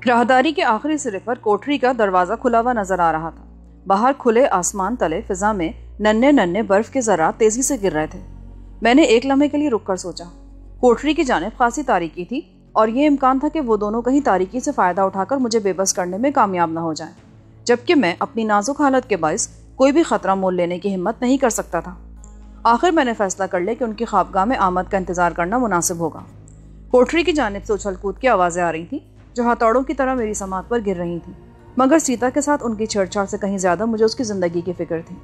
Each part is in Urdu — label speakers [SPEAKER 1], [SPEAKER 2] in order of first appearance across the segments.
[SPEAKER 1] راہداری کے آخری سرے پر کوٹری کا دروازہ کھلا ہوا نظر آ رہا تھا۔ باہر کھلے آسمان تلے فضا میں ننھے ننھے برف کے ذرات تیزی سے گر رہے تھے۔ میں نے ایک لمحے کے لیے رک کر سوچا۔ کوٹری کی جانب خاصی تاریکی تھی اور یہ امکان تھا کہ وہ دونوں کہیں تاریکی سے فائدہ اٹھا کر مجھے بے بس کرنے میں کامیاب نہ ہو جائیں، جبکہ میں اپنی نازک حالت کے باعث کوئی بھی خطرہ مول لینے کی ہمت نہیں کر سکتا تھا۔ آخر میں نے فیصلہ کر لیا کہ ان کی خوابگاہ میں آمد کا انتظار کرنا مناسب ہوگا۔ کوٹری کی جانب سے اچھل کود کی آوازیں آ رہی تھیں جو ہتھوڑوں کی طرح میری سماعت پر گر رہی تھیں، مگر سیتا کے ساتھ ان کی چھیڑ چھاڑ سے کہیں زیادہ مجھے اس کی زندگی کی فکر تھی۔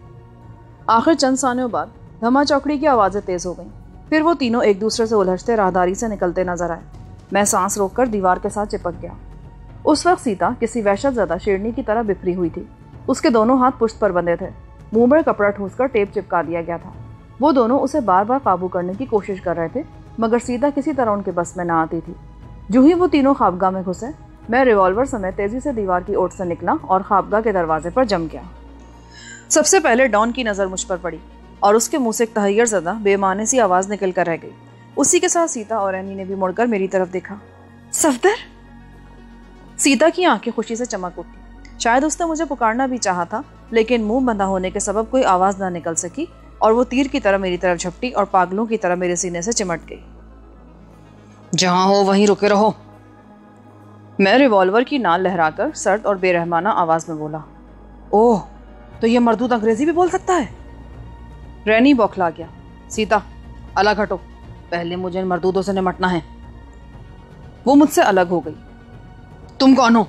[SPEAKER 1] آخر چند ثانیوں بعد دھما چوکڑی کی آوازیں تیز ہو گئیں، پھر وہ تینوں ایک دوسرے سے الجھتے راہداری سے نکلتے نظر آئے۔ میں سانس روک کر دیوار کے ساتھ چپک گیا۔ اس وقت سیتا کسی وحشت زدہ شیرنی کی طرح بکھری ہوئی تھی۔ اس کے دونوں ہاتھ پشت پر بندھے تھے، منہ میں کپڑا ٹھوس کر ٹیپ چپکا دیا گیا تھا۔ وہ دونوں اسے بار بار قابو کرنے کی کوشش کر رہے تھے، مگر سیتا کسی طرح ان کے بس میں نہ آتی تھی۔ جو ہی وہ تینوں خوابگاہ میں گھسے، میں ریوالور سمیت تیزی سے دیوار کی اوٹ سے نکلا اور خوابگاہ کے دروازے پر جم گیا۔ سب سے پہلے ڈان کی نظر مجھ پر پڑی اور اس کے منہ سے ایک تحیر زدہ بے معنی سی آواز نکل کر رہ گئی۔ اسی کے ساتھ سیتا اور اینی نے بھی مڑ کر میری طرف دیکھا۔ صفدر! سیتا کی آنکھیں خوشی سے چمک اٹھی۔ شاید اس نے مجھے پکارنا بھی چاہا تھا، لیکن منہ بندھا ہونے کے سبب کوئی آواز نہ نکل سکی اور وہ تیر کی طرح میری طرف جھپٹی اور پاگلوں کی طرح میرے سینے سے چمٹ گئی۔ جہاں ہو وہیں رکے رہو، میں ریوالور کی نال لہرا کر سرد اور بے رحمانہ آواز میں بولا۔ اوہ، تو یہ مردود انگریزی بھی بول سکتا ہے؟ رینی بوکھلا گیا۔ سیتا، الگ ہٹو، پہلے مجھے ان مردودوں سے نمٹنا ہے۔ وہ مجھ سے الگ ہو گئی۔ تم کون ہو؟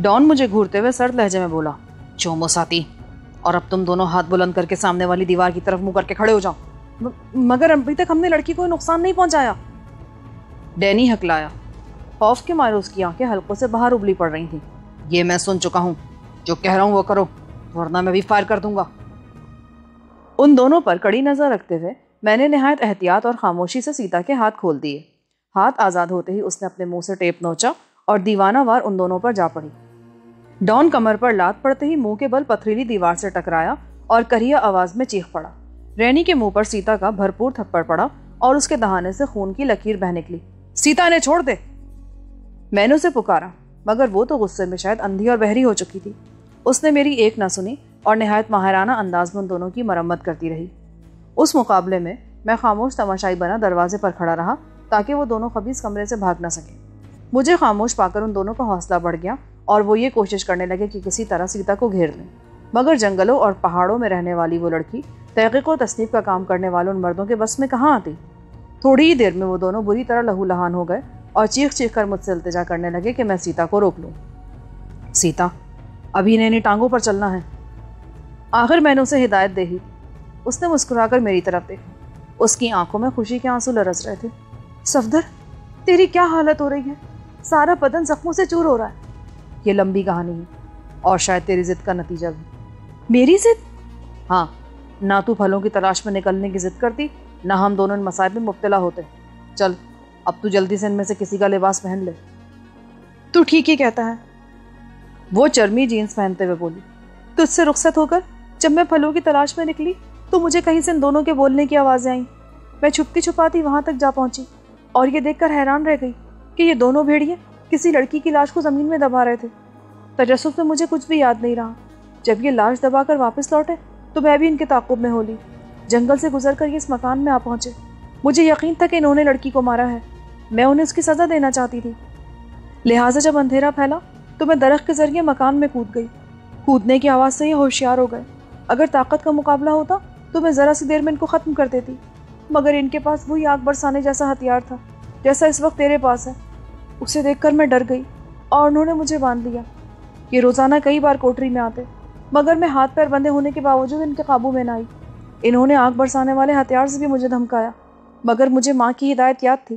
[SPEAKER 1] ڈان مجھے گھورتے ہوئے سرد لہجے میں بولا۔ چومو ساتھی، اور اب تم دونوں ہاتھ بلند کر کے سامنے والی دیوار کی طرف منہ کر کے کھڑے ہو جاؤ۔ مگر ابھی تک ہم نے لڑکی کو نقصان نہیں پہنچایا، ڈینی ہکلایا۔ خوف کے مارے اس کی آنکھیں حلقوں سے باہر ابلی پڑ رہی تھیں۔ یہ میں سن چکا ہوں، جو کہہ رہا ہوں وہ کرو، ورنہ میں بھی فائر کر دوں گا۔ ان دونوں پر کڑی نظر رکھتے ہوئے میں نے نہایت احتیاط اور خاموشی سے سیتا کے ہاتھ کھول دیے۔ ہاتھ آزاد ہوتے ہی اس نے اپنے منہ سے ٹیپ نوچا اور دیوانہ وار ان دونوں پر جا پڑی۔ ڈان کمر پر لات پڑتے ہی منہ کے بل پتھریلی دیوار سے ٹکرایا اور کریا آواز میں چیخ پڑا۔ رینی کے منہ پر سیتا کا بھرپور تھپڑ پڑا اور اس کے دہانے سے خون کی لکیر بہہ نکلی۔ سیتا نے چھوڑ دے! میں نے اسے پکارا، مگر وہ تو غصے میں شاید اندھی اور بہری ہو چکی تھی۔ اس نے میری ایک نہ سنی اور نہایت ماہرانہ انداز میں ان دونوں کی مرمت کرتی رہی۔ اس مقابلے میں خاموش تماشائی بنا دروازے پر کھڑا رہا تاکہ وہ دونوں خبیث کمرے سے بھاگ نہ سکے۔ مجھے خاموش پا کر ان دونوں کا حوصلہ بڑھ گیا اور وہ یہ کوشش کرنے لگے کہ کسی طرح سیتا کو گھیر لیں، مگر جنگلوں اور پہاڑوں میں رہنے والی وہ لڑکی تحقیق و تصنیف کا کام کرنے والے ان مردوں کے بس میں کہاں آتی۔ تھوڑی ہی دیر میں وہ دونوں بری طرح لہو لہان ہو گئے اور چیخ چیخ کر مجھ سے التجا کرنے لگے کہ میں سیتا کو روک لوں۔ سیتا، ابھی انہیں ٹانگوں پر چلنا ہے۔ آخر میں نے اسے ہدایت دے ہی۔ اس نے مسکرا کر میری طرف دیکھا۔ اس کی آنکھوں میں خوشی کے آنسو لرز رہے تھے۔ صفدر، تیری کیا حالت ہو رہی ہے؟ سارا بدن زخموں سے چور ہو رہا ہے۔ یہ لمبی کہانی ہے اور شاید تیری ضد کا نتیجہ بھی۔ میری ضد؟ ہاں، نہ تو پھلوں کی تلاش میں نکلنے کی ضد کرتی، نہ ہم دونوں ان مصائب میں مبتلا ہوتے۔ چل، اب تو جلدی سے ان میں سے کسی کا لباس پہن لے۔ تو ٹھیک ہی کہتا ہے، وہ چرمی جینز پہنتے ہوئے بولی۔ تجھ سے رخصت ہو کر جب میں پھلوں کی تلاش میں نکلی تو مجھے کہیں سے ان دونوں کے بولنے کی آوازیں آئیں۔ میں چھپتی چھپاتی وہاں تک جا پہنچی اور یہ دیکھ کر حیران رہ گئی کہ یہ دونوں بھیڑیے کسی لڑکی کی لاش کو زمین میں دبا رہے تھے۔ تجسس میں مجھے کچھ بھی یاد نہیں رہا۔ جب یہ لاش دبا کر واپس لوٹے تو میں بھی ان کے تعاقب میں ہو لی۔ جنگل سے گزر کر یہ اس مکان میں آ پہنچے۔ مجھے یقین تھا کہ انہوں نے لڑکی کو مارا ہے۔ میں انہیں اس کی سزا دینا چاہتی تھی، لہٰذا جب اندھیرا پھیلا تو میں درخت کے ذریعے مکان میں کود گئی۔ کودنے کی آواز سے یہ ہوشیار ہو گئے۔ اگر طاقت کا مقابلہ ہوتا تو میں ذرا سی دیر میں ان کو ختم کر دیتی، مگر ان کے پاس وہی آگ برسانے جیسا ہتھیار تھا جیسا اس وقت تیرے پاس ہے۔ اسے دیکھ کر میں ڈر گئی اور انہوں نے مجھے باندھ لیا۔ یہ روزانہ کئی بار کوٹری میں آتے، مگر میں ہاتھ پیر بندھے ہونے کے باوجود ان کے قابو میں نہ آئی۔ انہوں نے آگ برسانے والے ہتھیار سے بھی مجھے دھمکایا، مگر مجھے ماں کی ہدایت یاد تھی،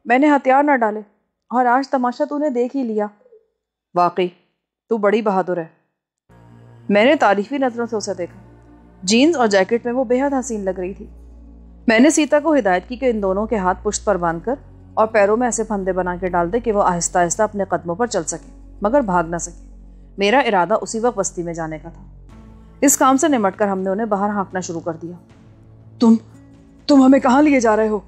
[SPEAKER 1] میں نے ہتھیار نہ ڈالے، اور آج تماشا تو نے دیکھ ہی لیا۔ واقعی تو بڑی بہادر ہے۔ میں نے تعریفی نظروں سے اسے دیکھا۔ جینز اور جیکٹ میں وہ بے حد حسین لگ رہی تھی۔ میں نے سیتا کو ہدایت کی کہ ان دونوں کے ہاتھ پشت پر باندھ کر اور پیروں میں ایسے پھندے بنا کے ڈال دے کہ وہ آہستہ آہستہ اپنے قدموں پر چل سکے مگر بھاگ نہ سکے۔ میرا ارادہ اسی وقت بستی میں جانے کا تھا۔ اس کام سے نمٹ کر ہم نے انہیں باہر ہانکنا شروع کر دیا۔ تم ہمیں کہاں لیے جا رہے ہو؟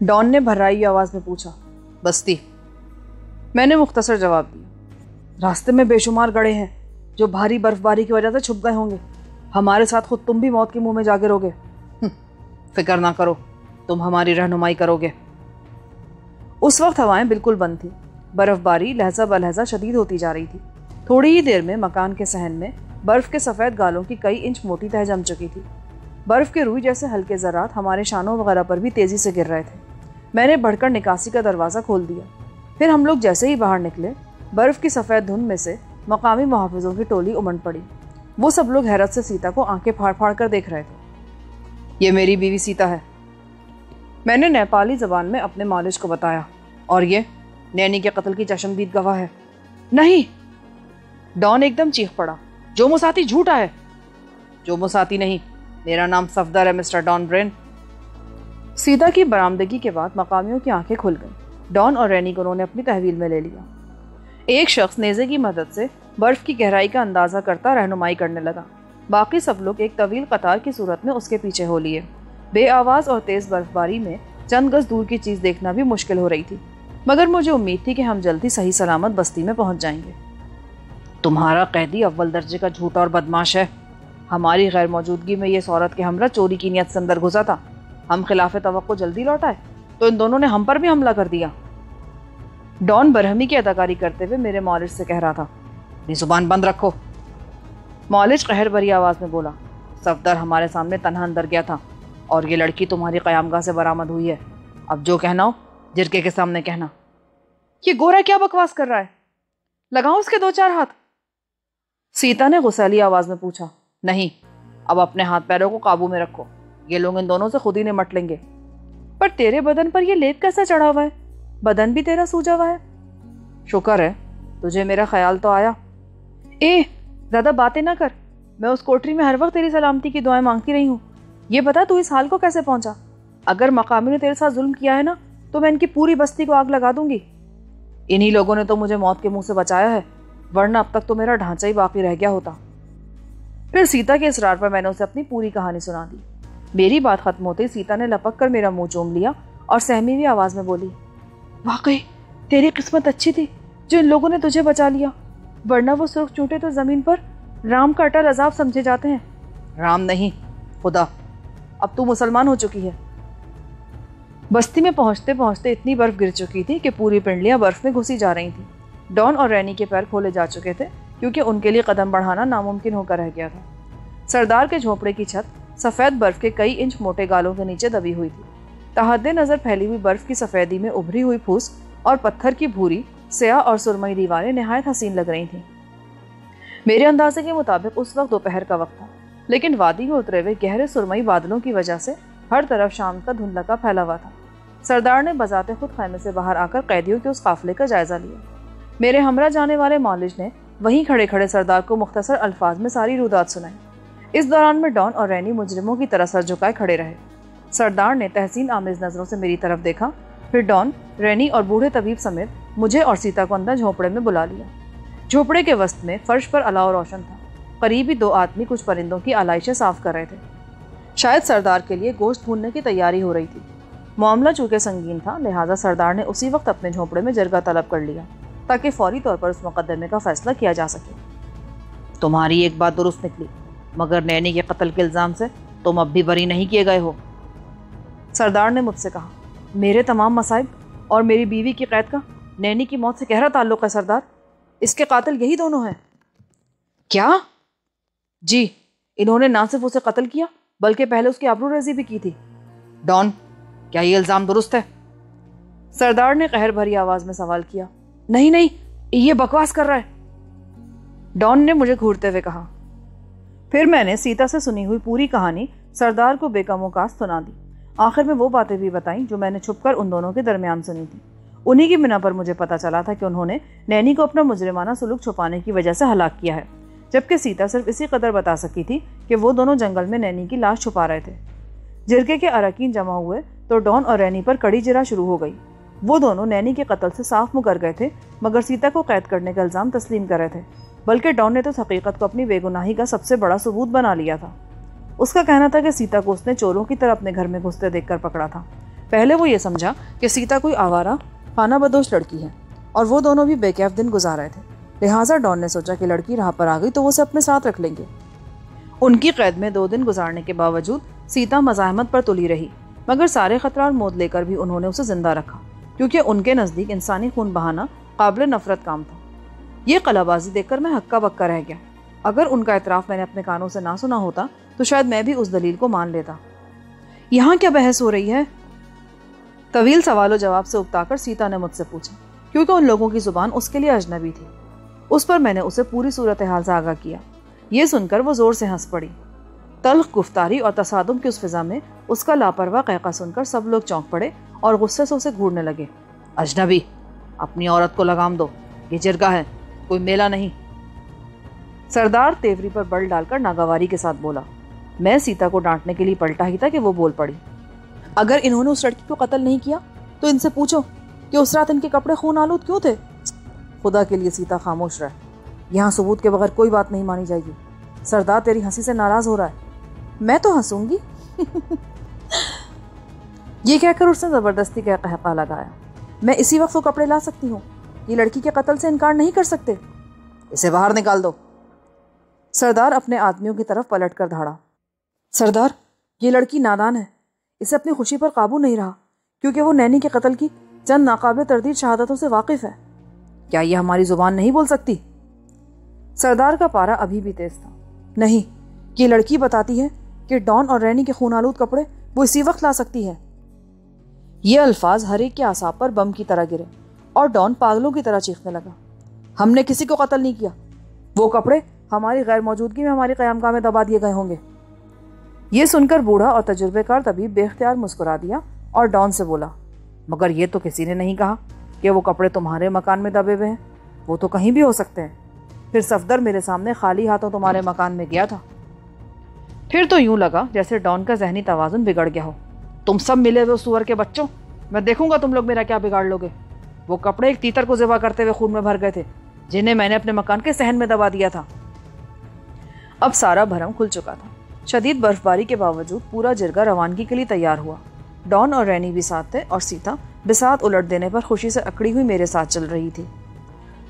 [SPEAKER 1] ڈان نے بھرائی آواز میں پوچھا۔ بستی۔ میں نے مختصر جواب دیا۔ راستے میں بے شمار گڑھے ہیں جو بھاری برف باری کی وجہ سے چھپ گئے ہوں گے۔ ہمارے ساتھ خود تم بھی موت کے منہ میں جا گرو گے۔ فکر نہ کرو، تم ہماری رہنمائی کرو گے۔ اس وقت ہوائیں بالکل بند تھی۔ برف باری لہجہ بلہجہ شدید ہوتی جا رہی تھی۔ تھوڑی ہی دیر میں مکان کے صحن میں برف کے سفید گالوں کی کئی انچ موٹی تہ جم چکی تھی۔ برف کے روئی جیسے ہلکے ذرات ہمارے شانوں وغیرہ پر بھی تیزی سے گر رہے تھے۔ میں نے بڑھ کر نکاسی کا دروازہ کھول دیا۔ پھر ہم لوگ جیسے ہی باہر نکلے، برف کی سفید دھند میں سے مقامی محافظوں کی ٹولی امنڈ پڑی۔ وہ سب لوگ حیرت سے سیتا کو آنکھیں پھاڑ پھاڑ کر دیکھ رہے تھے۔ یہ میری بیوی سیتا ہے، میں نے نیپالی زبان میں اپنے مالج کو بتایا، اور یہ نینی کے قتل کی چشمدید گواہ ہے۔ نہیں! ڈان ایک دم چیخ پڑا۔ جو مساتی جھوٹا ہے۔ جو مساتی نہیں، میرا نام صفدر ہے، مسٹر ڈان برین۔ سیتا کی برآمدگی کے بعد مقامیوں کی آنکھیں کھل گئیں۔ ڈان اور رینی کو انہوں نے اپنی تحویل میں لے لیا۔ ایک شخص نیزے کی مدد سے برف کی گہرائی کا اندازہ کرتا رہنمائی کرنے لگا۔ باقی سب لوگ ایک طویل قطار کی صورت میں اس کے پیچھے ہو لیے۔ بے آواز اور تیز برف باری میں چند گز دور کی چیز دیکھنا بھی مشکل ہو رہی تھی، مگر مجھے امید تھی کہ ہم جلدی صحیح سلامت بستی میں پہنچ جائیں گے۔ تمہارا قیدی اول درجے کا جھوٹا اور بدماش ہے۔ ہماری غیر موجودگی میں یہ اس عورت کے ہمراہ چوری کی نیت سے اندر گھسا تھا۔ ہم خلاف توقع جلدی لوٹائے تو ان دونوں نے ہم پر بھی حملہ کر دیا۔ ڈان برہمی کی اداکاری کرتے ہوئے میرے مالج سے کہہ رہا تھا، اپنی زبان بند رکھو۔ مالج قہر بھری آواز میں بولا، صفدر ہمارے سامنے تنہا اندر گیا تھا اور یہ لڑکی تمہاری قیامگاہ سے برآمد ہوئی ہے۔ اب جو کہنا ہو جرکے کے سامنے کہنا۔ یہ گورا کیا بکواس کر رہا ہے؟ لگاؤں اس کے 2-4 ہاتھ؟ سیتا نے غصیلی آواز میں پوچھا۔ نہیں، اب اپنے ہاتھ پیروں کو قابو میں رکھو، یہ لوگ ان دونوں سے خود ہی نمٹ لیں گے۔ پر تیرے بدن پر یہ لیپ کیسا چڑھا ہوا ہے؟ بدن بھی تیرا سوجا ہوا ہے۔ شکر ہے تجھے میرا خیال تو آیا۔ زیادہ باتیں نہ کر، میں اس کوٹری میں ہر وقت تیری سلامتی کی دعائیں مانگتی رہی ہوں۔ یہ بتا تو اس حال کو کیسے پہنچا؟ اگر مقامی نے تیرے ساتھ ظلم کیا ہے نا تو میں ان کی پوری بستی کو آگ لگا دوں گی۔ انہی لوگوں نے تو مجھے موت کے منہ سے بچایا ہے، ورنہ اب تک تو میرا ڈھانچہ ہی باقی رہ گیا ہوتا۔ پھر سیتا کے اصرار پر میں نے اسے اپنی پوری کہانی سنا دی۔ میری بات ختم ہوتے سیتا نے لپک کر میرا منہ چوم لیا اور سہمی ہوئی آواز میں بولی، واقعی تیری قسمت اچھی تھی جو ان لوگوں نے تجھے بچا لیا، ورنہ وہ سرخ چونٹے تو زمین پر رام کا اٹل عذاب سمجھے جاتے ہیں۔ رام نہیں، خدا۔ اب تو مسلمان ہو چکی ہے۔ بستی میں پہنچتے پہنچتے اتنی برف گر چکی تھی کہ پوری پنڈلیاں برف میں گھسی جا رہی تھیں۔ ڈان اور رینی کے پیر کھولے جا چکے تھے کیونکہ ان کے لیے قدم بڑھانا ناممکن ہو کر رہ گیا تھا۔ سردار کے جھونپڑے کی چھت سفید برف کے کئی انچ موٹے گالوں کے نیچے دبی ہوئی تھی۔ تحد نظر پھیلی ہوئی برف کی سفیدی میں ابھری ہوئی پھوس اور پتھر کی بھوری، سیاہ اور سرمئی دیواریں نہایت حسین لگ رہی تھیں۔ میرے اندازے کے مطابق اس وقت دوپہر کا وقت تھا، لیکن وادی میں اترے ہوئے گہرے سرمئی بادلوں کی وجہ سے ہر طرف شام کا دھندلا پھیلا ہوا تھا۔ سردار نے بذات خود خیمے سے باہر آ کر قیدیوں کے اس قافلے کا جائزہ لیا۔ میرے ہمراہ جانے والے مالج نے وہیں کھڑے کھڑے سردار کو مختصر الفاظ میں ساری رودات سنائی۔ اس دوران میں ڈان اور رینی مجرموں کی طرح سر جھکائے کھڑے رہے۔ سردار نے تحسین آمیز نظروں سے میری طرف دیکھا، پھر ڈان، رینی اور بوڑھے طبیب سمیت مجھے اور سیتا کو اندر جھونپڑے میں بلا لیا۔ جھونپڑے کے وسط میں فرش پر الاؤ روشن تھا۔ قریبی 2 آدمی کچھ پرندوں کی آلائشیں صاف کر رہے تھے۔ شاید سردار کے لیے گوشت بھوننے کی تیاری ہو رہی تھی۔ معاملہ چونکہ سنگین تھا، لہٰذا سردار نے اسی وقت اپنے جھونپڑے میں جرگہ طلب کر لیا تاکہ فوری طور پر اس مقدمے کا فیصلہ کیا جا سکے۔ تمہاری ایک بات درست نکلی، مگر نینی کے قتل کے الزام سے تم اب بھی بری نہیں کیے گئے ہو۔ سردار نے مجھ سے کہا، میرے تمام مصائب اور میری بیوی کی قید کا نینی کی موت سے گہرا تعلق ہے سردار۔ اس کے قاتل یہی دونوں ہیں۔ کیا؟ جی، انہوں نے نہ صرف اسے قتل کیا بلکہ پہلے اس کی آبرو ریزی بھی کی تھی۔ ڈان، کیا یہ الزام درست ہے؟ سردار نے قہر بھری آواز میں سوال کیا۔ نہیں نہیں، یہ بکواس کر رہا ہے، ڈان نے مجھے گھورتے ہوئے کہا۔ پھر میں نے سیتا سے سنی ہوئی پوری کہانی سردار کو بے کم و کاست سنا دی۔ آخر میں وہ باتیں بھی بتائیں جو میں نے چھپ کر ان دونوں کے درمیان سنی تھی۔ انہی کی بنا پر مجھے پتا چلا تھا کہ انہوں نے نینی کو اپنا مجرمانہ سلوک چھپانے کی وجہ سے ہلاک کیا ہے، جبکہ سیتا صرف اسی قدر بتا سکی تھی کہ وہ دونوں جنگل میں نینی کی لاش چھپا رہے تھے۔ جرگے کے اراکین جمع ہوئے تو ڈان اور رینی پر کڑی جرح شروع ہو گئی۔ وہ دونوں نینی کے قتل سے صاف مکر گئے تھے، مگر سیتا کو قید کرنے کا الزام تسلیم کر رہے تھے، بلکہ ڈان نے تو اس حقیقت کو اپنی بے گناہی کا سب سے بڑا ثبوت بنا لیا تھا۔ اس کا کہنا تھا کہ سیتا کو اس نے چوروں کی طرح اپنے گھر میں گھستے دیکھ کر پکڑا تھا۔ پہلے وہ یہ سمجھا کہ سیتا کوئی آوارہ خانہ بدوش لڑکی ہے، اور وہ دونوں بھی بے کیف دن گزار رہے تھے، لہٰذا ڈان نے سوچا کہ لڑکی راہ پر آ گئی تو وہ اسے اپنے ساتھ رکھ لیں گے۔ ان کی قید میں 2 دن گزارنے کے باوجود سیتا مزاحمت پر تلی رہی، مگر سارے خطرات مود لے کر بھی انہوں نے اسے زندہ رکھا، کیونکہ ان کے نزدیک انسانی خون بہانا قابل نفرت کام تھا۔ یہ قلع بازی دیکھ کر میں ہکا بکا رہ گیا۔ اگر ان کا اعتراف میں نے اپنے کانوں سے نہ سنا ہوتا تو شاید میں بھی اس دلیل کو مان لیتا۔ یہاں کیا بحث ہو رہی ہے؟ طویل سوال و جواب سے اکتا کر سیتا نے مجھ سے پوچھا، کیونکہ ان لوگوں کی زبان اس کے لیے اجنبی تھی۔ اس پر میں نے اسے پوری صورتحال سے آگاہ کیا۔ یہ سن کر وہ زور سے ہنس پڑی۔ تلخ گفتاری اور تصادم کی اس فضا میں اس کا لاپرواہ قہقہ سن کر سب لوگ چونک پڑے اور غصے سے اسے گھورنے لگے۔ اجنبی؟ اپنی عورت کو لگام دو، یہ جرگہ ہے، کوئی میلہ نہیں۔ سردار تیوری پر بل ڈال کر ناگواری کے ساتھ بولا۔ میں سیتا کو ڈانٹنے کے لیے پلٹا ہی تھا کہ وہ بول پڑی۔ اگر انہوں نے اس لڑکی کو قتل نہیں کیا تو ان سے پوچھو کہ اس رات ان کے کپڑے خون آلود کیوں تھے؟ خدا کے لیے سیتا خاموش رہ، یہاں ثبوت کے بغیر کوئی بات نہیں مانی جائے گی۔ سردار تیری ہنسی سے ناراض ہو رہا ہے۔ میں تو ہنسوں گی۔ یہ کہہ کر اس نے زبردستی کا قہقہ لگایا۔ میں اسی وقت وہ کپڑے لا سکتی ہوں، یہ لڑکی کے قتل سے انکار نہیں کر سکتے۔ اسے باہر نکال دو۔ سردار اپنے آدمیوں کی طرف پلٹ کر دھاڑا۔ سردار، یہ لڑکی نادان ہے، اسے اپنی خوشی پر قابو نہیں رہا، کیونکہ وہ نینی کے قتل کی چند ناقابل تردید شہادتوں سے واقف ہے۔ کیا یہ ہماری زبان نہیں بول سکتی؟ سردار کا پارا ابھی بھی تیز تھا۔ نہیں، یہ لڑکی بتاتی ہے کہ ڈان اور رینی کے خون آلود کپڑے وہ اسی وقت لا سکتی ہے۔ یہ الفاظ ہر ایک کے اعصاب پر بم کی طرح گرے اور ڈان پاگلوں کی طرح چیخنے لگا۔ ہم نے کسی کو قتل نہیں کیا، وہ کپڑے ہماری غیر موجودگی میں ہماری قیامگاہ میں دبا دیے گئے ہوں گے۔ یہ سن کر بوڑھا اور تجربے کار طبیب بے اختیار مسکرا دیا اور ڈان سے بولا، مگر یہ تو کسی نے نہیں کہا کہ وہ کپڑے تمہارے مکان میں دبے ہوئے ہیں، وہ تو کہیں بھی ہو سکتے ہیں۔ پھر صفدر میرے سامنے خالی ہاتھوں تمہارے مکان میں گیا تھا۔ پھر تو یوں لگا جیسے ڈان کا ذہنی توازن بگڑ گیا ہو۔ تم سب ملے ہوئے سور کے بچوں، میں دیکھوں گا تم لوگ میرا کیا بگاڑ لوگے۔ وہ کپڑے ایک تیتر کو ذبح کرتے ہوئے خون میں بھر گئے تھے، جنہیں میں نے اپنے مکان کے صحن میں دبا دیا تھا۔ اب سارا بھرم کھل چکا تھا۔ شدید برف باری کے باوجود پورا جرگہ روانگی کے لیے تیار ہوا۔ ڈان اور رینی بھی ساتھ تھے اور سیتا بساط الٹ دینے پر خوشی سے اکڑی ہوئی میرے ساتھ چل رہی تھی۔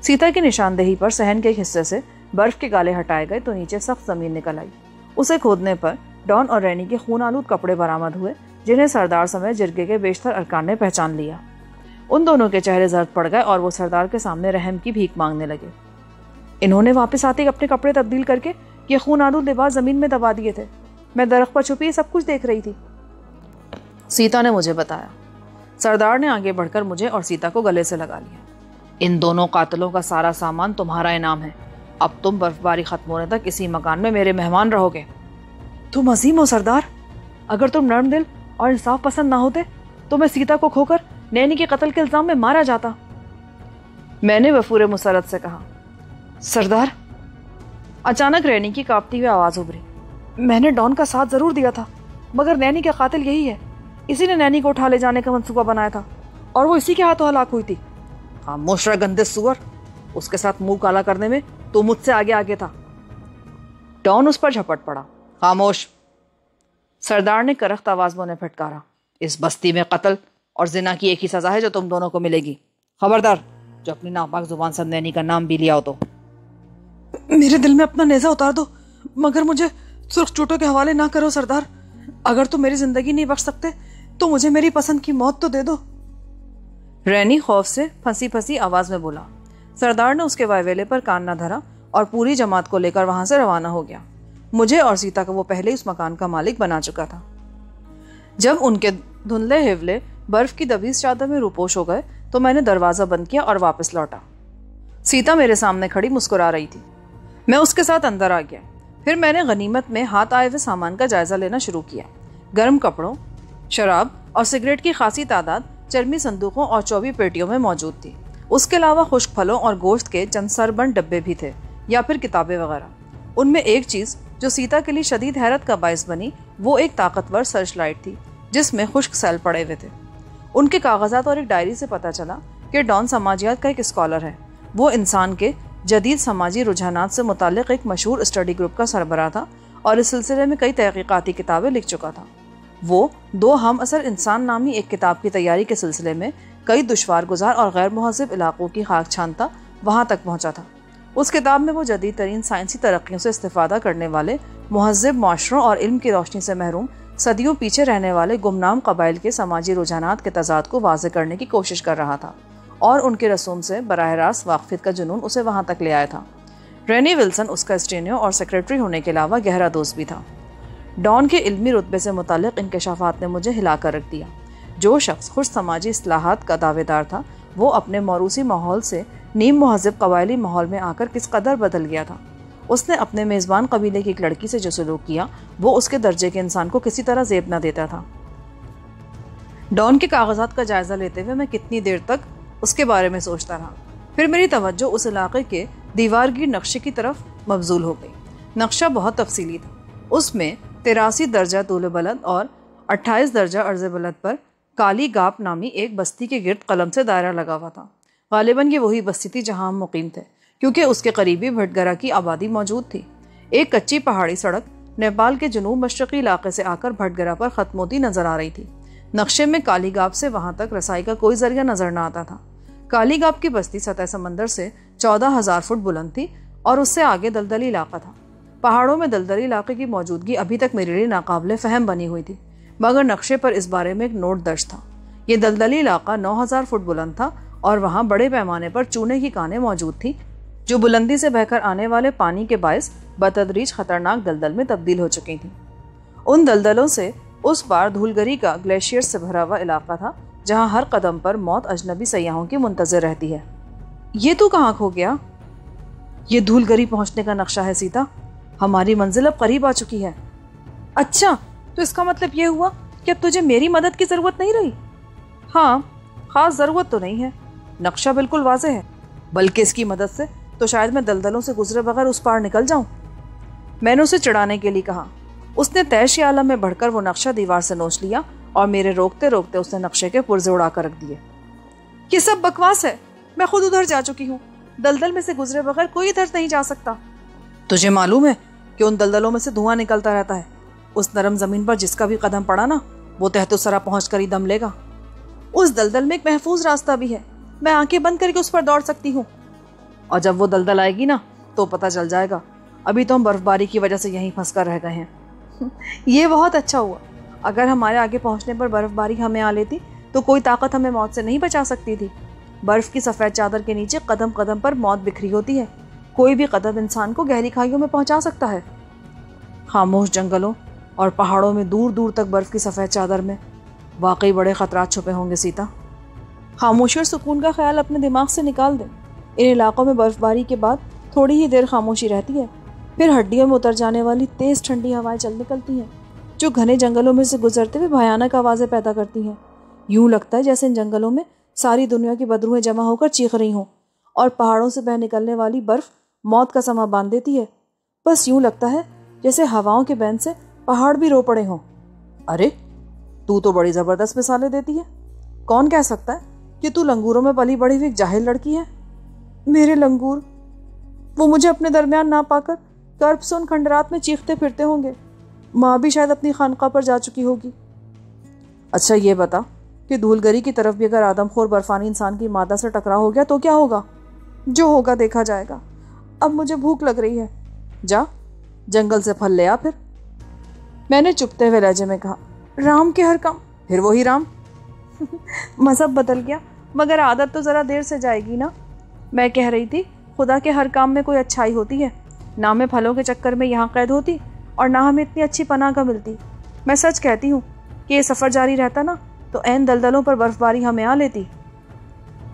[SPEAKER 1] سیتا کی نشاندہی پر صحن کے ایک حصے سے برف کے گالے ہٹائے گئے تو نیچے سخت زمین نکل آئی۔ اسے کھودنے پر ڈان اور رینی کے خون آلود کپڑے برآمد ہوئے، جنہیں سردار سمیت جرگے کے بیشتر ارکان نے پہچان لیا۔ ان دونوں کے چہرے زرد پڑ گئے اور وہ سردار کے سامنے رحم کی بھیک مانگنے لگے۔ انہوں نے واپس آتے اپنے کپڑے تبدیل کر کے یہ خون آلود لباس زمین میں دبا دیے تھے۔ میں درخت پر چھپی سب کچھ دیکھ رہی تھی، سیتا نے مجھے بتایا۔ سردار نے آگے بڑھ کر مجھے اور سیتا کو گلے سے لگا لیا۔ ان دونوں قاتلوں کا سارا سامان تمہارا انعام ہے۔ اب تم برف باری ختم ہونے تک اسی مکان میں میرے مہمان رہو گے۔ تم عظیم ہو سردار، اگر تم نرم دل اور انصاف پسند نہ ہوتے تو میں سیتا کو کھو کر نینی کے قتل کے الزام میں مارا جاتا۔ میں نے وفور مسرت سے کہا۔ سردار، اچانک رینی کی کانپتی ہوئی آواز ابھری۔ میں نے ڈان کا ساتھ ضرور دیا تھا، مگر نینی کا قاتل یہی ہے۔ اسی نے نینی کو اٹھا لے جانے کا منصوبہ بنایا تھا اور وہ اسی کے ہاتھوں ہلاک ہوئی تھی۔ خاموش رہ گندے سور، اس کے ساتھ منہ کالا کرنے میں تو مجھ سے آگے تھا۔ ڈان اس پر جھپٹ پڑا۔ خاموش، سردار نے کرخت آواز میں انہیں پھٹکارا۔ اس بستی میں قتل اور زنا کی ایک ہی سزا ہے جو تم دونوں کو ملے گی۔ خبردار، جو اپنی ناپاک زبان سے نینی کا نام بھی لیا ہو تو۔ میرے دل میں اپنا نیزہ اتار دو، مگر مجھے سرخ چوٹوں کے حوالے نہ کرو سردار۔ اگر تم میری زندگی نہیں بخش سکتے تو مجھے میری پسند کی موت تو دے دو۔ رینی خوف سے پھنسی پھنسی آواز میں بولا۔ سردار نے اس کے وائویلے پر کان نہ دھرا اور پوری جماعت کو لے کر وہاں سے روانہ ہو گیا۔ مجھے اور سیتا کو وہ پہلے اس مکان کا مالک بنا چکا تھا۔ جب ان کے دھندلے ہیولے برف کی دبیس چادر میں روپوش ہو گئے تو میں نے دروازہ بند کیا اور واپس لوٹا۔ سیتا میرے سامنے کھڑی مسکرا رہی تھی۔ میں اس کے ساتھ اندر آ گیا۔ پھر میں نے غنیمت میں ہاتھ آئے ہوئے سامان کا جائزہ لینا شروع کیا۔ گرم کپڑوں، شراب اور سگریٹ کی خاصی تعداد چرمی صندوقوں اور چوبی پیٹیوں میں موجود تھی۔ اس کے علاوہ خشک پھلوں اور گوشت کے چند سربند ڈبے بھی تھے یا پھر کتابیں وغیرہ۔ ان میں ایک چیز جو سیتا کے لیے شدید حیرت کا باعث بنی وہ ایک طاقتور سرچ لائٹ تھی جس میں خشک سیل پڑے ہوئے تھے۔ ان کے کاغذات اور ایک ڈائری سے پتہ چلا کہ ڈان سماجیات کا ایک اسکالر ہے۔ وہ انسان کے جدید سماجی رجحانات سے متعلق ایک مشہور اسٹڈی گروپ کا سربراہ تھا اور اس سلسلے میں کئی تحقیقاتی کتابیں لکھ چکا تھا۔ وہ 2 ہم اثر انسان نامی ایک کتاب کی تیاری کے سلسلے میں کئی دشوار گزار اور غیر مہذب علاقوں کی خاک چھانتا وہاں تک پہنچا تھا۔ اس کتاب میں وہ جدید ترین سائنسی ترقیوں سے استفادہ کرنے والے مہذب معاشروں اور علم کی روشنی سے محروم صدیوں پیچھے رہنے والے گمنام قبائل کے سماجی رجحانات کے تضاد کو واضح کرنے کی کوشش کر رہا تھا، اور ان کے رسوم سے براہ راست واقفیت کا جنون اسے وہاں تک لے آیا تھا۔ رینی ولسن اس کا اسٹینیو اور سیکریٹری ہونے کے علاوہ گہرا دوست بھی تھا۔ ڈان کے علمی رتبے سے متعلق انکشافات نے مجھے ہلا کر رکھ دیا۔ جو شخص خوش سماجی اصلاحات کا دعوے دار تھا، وہ اپنے موروثی ماحول سے نیم مہذب قبائلی ماحول میں آ کر کس قدر بدل گیا تھا۔ اس نے اپنے میزبان قبیلے کی ایک لڑکی سے جو سلوک کیا، وہ اس کے درجے کے انسان کو کسی طرح زیب نہ دیتا تھا۔ ڈان کے کاغذات کا جائزہ لیتے ہوئے میں کتنی دیر تک اس کے بارے میں سوچتا رہا۔ پھر میری توجہ اس علاقے کے دیوار گیر نقشے کی طرف مبذول ہو گئی۔ نقشہ بہت تفصیلی تھا۔ اس میں 83 درجہ طول بلند اور 28 درجہ عرض بلند پر کالی گاپ نامی ایک بستی کے گرد قلم سے دائرہ لگا ہوا تھا۔ غالباً یہ وہی بستی تھی جہاں ہم مقیم تھے، کیونکہ اس کے قریبی بھٹگرا کی آبادی موجود تھی۔ ایک کچی پہاڑی سڑک نیپال کے جنوب مشرقی علاقے سے آ کر بھٹگرا پر ختم ہوتی نظر آ رہی تھی۔ نقشے میں کالی گاپ سے وہاں تک رسائی کا کوئی ذریعہ نظر نہ آتا تھا۔ کالی گاپ کی بستی سطح سمندر سے 14,000 فٹ بلند تھی اور اس سے آگے دلدلی علاقہ تھا۔ پہاڑوں میں دلدلی علاقے کی موجودگی ابھی تک میرے لیے ناقابل فہم بنی ہوئی تھی، مگر نقشے پر اس بارے میں ایک نوٹ درج تھا۔ یہ دلدلی علاقہ 9,000 فٹ بلند تھا اور وہاں بڑے پیمانے پر چونے کی کانیں موجود تھیں، جو بلندی سے بہہ کر آنے والے پانی کے باعث بتدریج خطرناک دلدل میں تبدیل ہو چکی تھیں۔ ان دلدلوں سے اس پار دھولگری کا گلیشیئر سے بھرا ہوا علاقہ تھا، جہاں ہر قدم پر موت اجنبی سیاحوں کی منتظر رہتی ہے۔ یہ تو کہاں کھو گیا؟ یہ دھولگری پہنچنے کا نقشہ ہے سیتا۔ ہماری منزل اب قریب آ چکی ہے۔ اچھا، تو اس کا مطلب یہ ہوا کہ اب تجھے میری مدد کی ضرورت نہیں رہی؟ ہاں، خاص ضرورت تو نہیں ہے۔ نقشہ بالکل واضح ہے، بلکہ اس کی مدد سے تو شاید میں دلدلوں سے گزرے بغیر اس پار نکل جاؤں۔ میں نے اسے چڑھانے کے لیے کہا۔ اس نے تیش عالم میں بڑھ کر وہ نقشہ دیوار سے نوچ لیا اور میرے روکتے روکتے اس نے نقشے کے پرزے اڑا کر رکھ دیے۔ یہ سب بکواس ہے، میں خود ادھر جا چکی ہوں۔ دلدل میں سے گزرے بغیر کوئی ادھر نہیں جا سکتا۔ تجھے معلوم ہے کہ ان دلدلوں میں سے دھواں نکلتا رہتا ہے۔ اس نرم زمین پر جس کا بھی قدم پڑا نا، وہ تحت الثری پہنچ کر ہی دم لے گا۔ اس دلدل میں ایک محفوظ راستہ بھی ہے، میں آنکھیں بند کر کے اس پر دوڑ سکتی ہوں، اور جب وہ دلدل آئے گی نا تو پتہ چل جائے گا۔ ابھی تو ہم برف باری کی وجہ سے یہیں پھنس کر رہ گئے ہیں۔ یہ بہت اچھا ہوا۔ اگر ہمارے آگے پہنچنے پر برف باری ہمیں آ لیتی تو کوئی طاقت ہمیں موت سے نہیں بچا سکتی تھی۔ برف کی سفید چادر کے نیچے قدم قدم پر موت بکھری ہوتی ہے، کوئی بھی قدم انسان کو گہری کھائیوں میں پہنچا سکتا ہے۔ خاموش جنگلوں اور پہاڑوں میں دور دور تک برف کی سفید چادر میں واقعی بڑے خطرات چھپے ہوں گے سیتا۔ خاموشی اور سکون کا خیال اپنے دماغ سے نکال دیں۔ ان علاقوں میں برف باری کے بعد تھوڑی ہی دیر خاموشی رہتی ہے، پھر ہڈیوں میں اتر جانے والی تیز ٹھنڈی ہوائیں چل نکلتی ہیں، جو گھنے جنگلوں میں سے گزرتے ہوئے بھیانک آوازیں پیدا کرتی ہیں۔ یوں لگتا ہے جیسے ان جنگلوں میں ساری دنیا کی بدروہیں جمع ہو کر چیخ رہی ہوں، اور پہاڑوں سے بہہ نکلنے والی برف موت کا سما باندھ دیتی ہے۔ بس یوں لگتا ہے جیسے ہواؤں کے بین سے پہاڑ بھی رو پڑے ہوں۔ ارے تو بڑی زبردست مثالیں دیتی ہے۔ کون کہہ سکتا ہے کہ تو لنگوروں میں پلی بڑی ہوئی ایک جاہل لڑکی ہے؟ میرے لنگور، وہ مجھے اپنے درمیان نہ پا کر کرب سے ان کھنڈرات میں چیختے پھرتے ہوں گے۔ ماں بھی شاید اپنی خانقاہ پر جا چکی ہوگی۔ اچھا یہ بتا کہ دھولگری کی طرف بھی اگر آدم خور برفانی انسان کی مادہ سے ٹکرا ہو گیا تو کیا ہوگا؟ جو ہوگا دیکھا جائے گا۔ اب مجھے بھوک لگ رہی ہے، جا جنگل سے پھل لے آ۔ پھر میں نے چپتے ہوئے لہجے میں کہا، رام کے ہر کام پھر وہی رام۔ مذہب بدل گیا، مگر عادت تو ذرا دیر سے جائے گی نا۔ میں کہہ رہی تھی خدا کے ہر کام میں کوئی اچھائی ہوتی ہے، نہ میں پھلوں کے چکر میں یہاں قید ہوتی اور نہ ہمیں اتنی اچھی پناہ کا ملتی۔ میں سچ کہتی ہوں کہ یہ سفر جاری رہتا نا تو عین دلدلوں پر برف باری ہمیں آ لیتی۔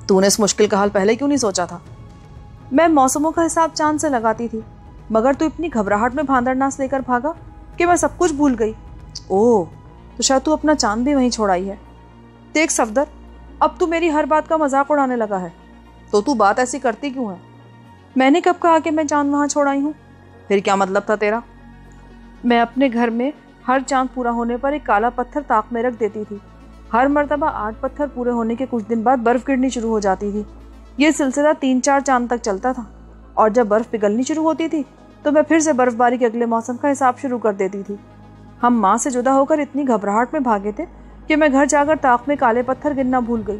[SPEAKER 1] تو نے اس مشکل کا حل پہلے کیوں نہیں سوچا تھا؟ میں موسموں کا حساب چاند سے لگاتی تھی، مگر تو اتنی گھبراہٹ میں بھاندر ناس لے کر بھاگا کہ میں سب کچھ بھول گئی۔ اوہ، تو شاید تو اپنا چاند بھی وہیں چھوڑائی ہے۔ دیکھ صفدر، اب تو میری ہر بات کا مذاق اڑانے لگا ہے، تو بات ایسی کرتی کیوں ہے؟ میں نے کب کہا کہ میں چاند وہاں چھوڑائی ہوں؟ پھر کیا مطلب تھا تیرا؟ میں اپنے گھر میں ہر چاند پورا ہونے پر ایک کالا پتھر طاق میں رکھ دیتی تھی۔ ہر مرتبہ 8 پتھر پورے ہونے کے کچھ دن بعد برف گرنی شروع ہو جاتی تھی۔ یہ سلسلہ 3-4 چاند تک چلتا تھا، اور جب برف پگھلنی شروع ہوتی تھی تو میں پھر سے برف باری کے اگلے موسم کا حساب شروع کر دیتی تھی۔ ہم ماں سے جدا ہو کر اتنی گھبراہٹ میں بھاگے تھے کہ میں گھر جا کر طاق میں کالے پتھر گننا بھول گئی۔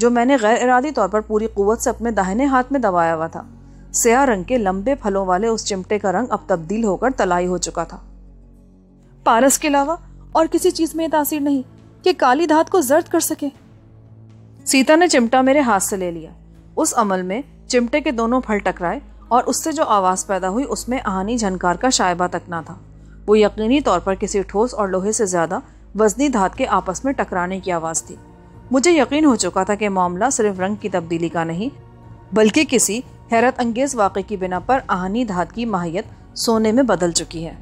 [SPEAKER 1] جو میں نے غیر ارادی طور پر پوری قوت سے اپنے داہنے ہاتھ میں دبایا ہوا تھا۔ سیاہ رنگ کے لمبے پھلوں والے اس چمٹے کا رنگ اب تبدیل ہو کر طلائی ہو چکا تھا۔ پارس کے علاوہ اور کسی چیز میں یہ تاثیر نہیں کہ کالی دھات کو زرد کر سکے۔ سیتا نے چمٹا میرے ہاتھ سے لے لیا۔ اس عمل میں چمٹے کے دونوں پھل ٹکرائے اور اس سے جو آواز پیدا ہوئی اس میں آہنی جھنکار کا شائبہ تک نہ تھا۔ وہ یقینی طور پر کسی ٹھوس اور لوہے سے زیادہ وزنی دھات کے آپس میں ٹکرانے کی آواز تھی۔ مجھے یقین ہو چکا تھا کہ معاملہ صرف رنگ کی تبدیلی کا نہیں بلکہ کسی حیرت انگیز واقعے کی بنا پر آہنی دھات کی ماہیت سونے میں بدل چکی ہے۔